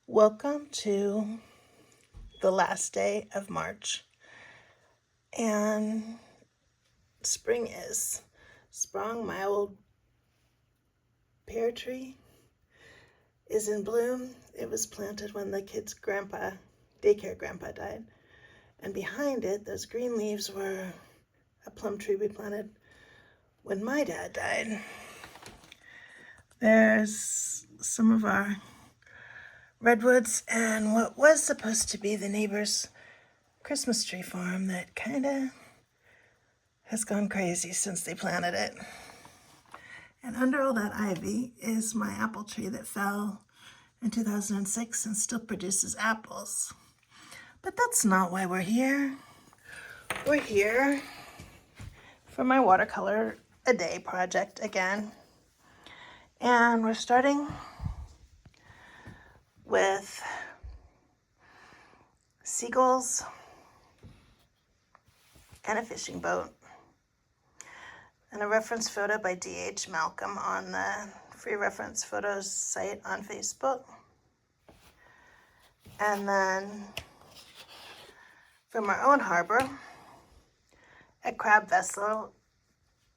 Welcome to the last day of March, and spring is sprung. My old pear tree is in bloom. It was planted when the kid's daycare grandpa died, and behind it, those green leaves were a plum tree we planted when my dad died. There's some of our redwoods and what was supposed to be the neighbor's Christmas tree farm that kind of has gone crazy since they planted it. And under all that ivy is my apple tree that fell in 2006 and still produces apples. But that's not why we're here. We're here for my watercolor a day project again. And we're starting with seagulls and a fishing boat, and a reference photo by D.H. Malcolm on the free reference photos site on Facebook. And then from our own harbor, a crab vessel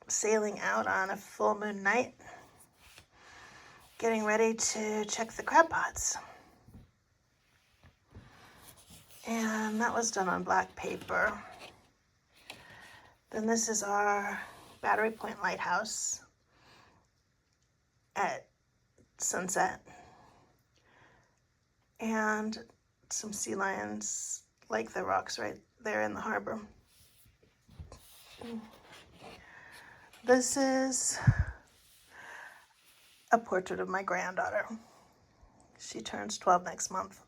sailing out on a full moon night, getting ready to check the crab pots. And that was done on black paper. Then this is our Battery Point Lighthouse at sunset. And some sea lions like the rocks right there in the harbor. This is a portrait of my granddaughter. She turns 12 next month,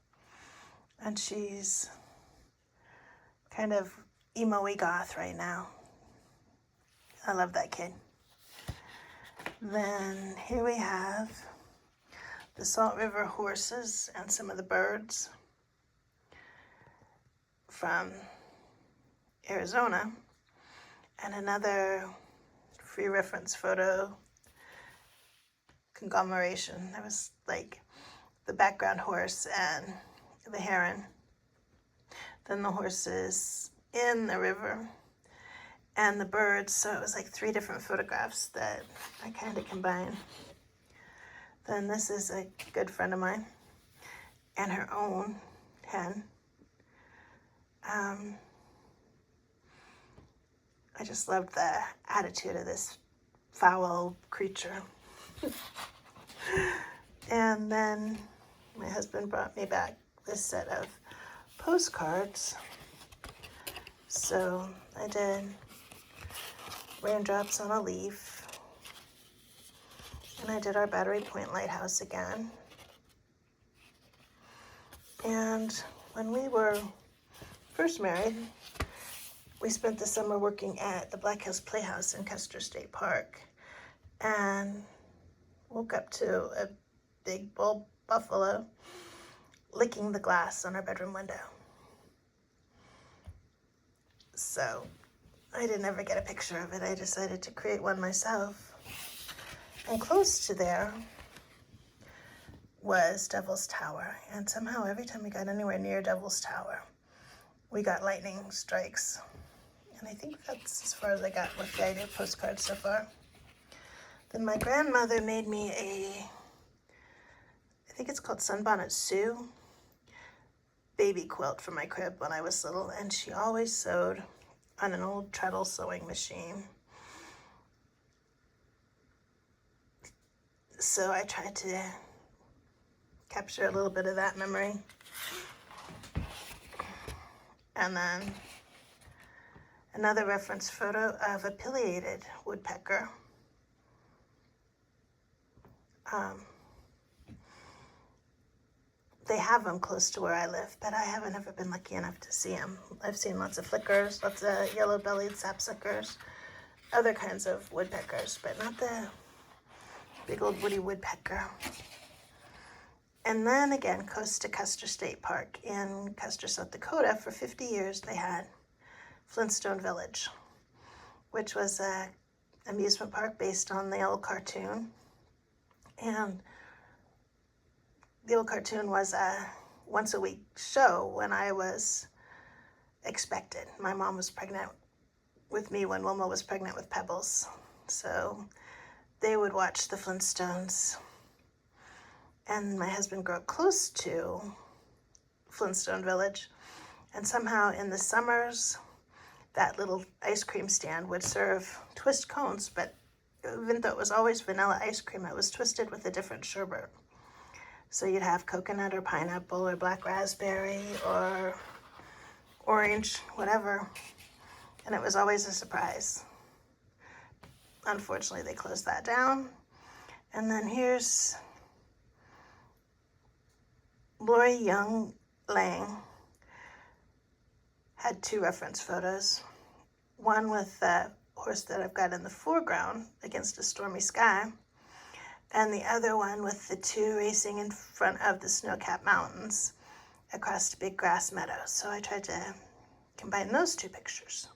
and she's kind of emo-y goth right now. I love that kid. Then here we have the Salt River horses and some of the birds from Arizona, and another free reference photo conglomeration. There was like the background horse and the heron, then the horses in the river, and the birds. So it was like 3 different photographs that I kind of combined. Then this is a good friend of mine and her own hen. I just loved the attitude of this foul creature. And then my husband brought me back this set of postcards. So I did raindrops on a leaf, and I did our Battery Point Lighthouse again. And when we were first married, we spent the summer working at the Black Hills Playhouse in Custer State Park, and woke up to a big bull buffalo licking the glass on our bedroom window. So I didn't ever get a picture of it. I decided to create one myself. And close to there was Devil's Tower. And somehow every time we got anywhere near Devil's Tower, we got lightning strikes. And I think that's as far as I got with the idea of postcards so far. Then my grandmother made me I think it's called Sunbonnet Sue, baby quilt for my crib when I was little, and she always sewed on an old treadle sewing machine. So I tried to capture a little bit of that memory. And then another reference photo of a pileated woodpecker. They have them close to where I live, but I haven't ever been lucky enough to see them. I've seen lots of flickers, lots of yellow-bellied sapsuckers, other kinds of woodpeckers, but not the big old woody woodpecker. And then again, coast to Custer State Park in Custer, South Dakota. For 50 years, they had Flintstone Village, which was an amusement park based on the old cartoon. And the old cartoon was a once a week show when I was expected. My mom was pregnant with me when Wilma was pregnant with Pebbles. So they would watch the Flintstones. And my husband grew up close to Flintstone Village. And somehow in the summers, that little ice cream stand would serve twist cones, but even though it was always vanilla ice cream, it was twisted with a different sherbet. So you'd have coconut or pineapple or black raspberry or orange, whatever. And it was always a surprise. Unfortunately, they closed that down. And then here's Lori Young Lang. Had two reference photos. One with the horse that I've got in the foreground against a stormy sky, and the other one with the two racing in front of the snow-capped mountains across a big grass meadow. So I tried to combine those two pictures.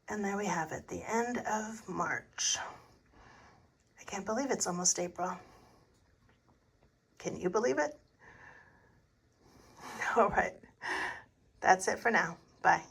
And there we have it, the end of March. I can't believe it's almost April. Can you believe it? All right, that's it for now. Bye.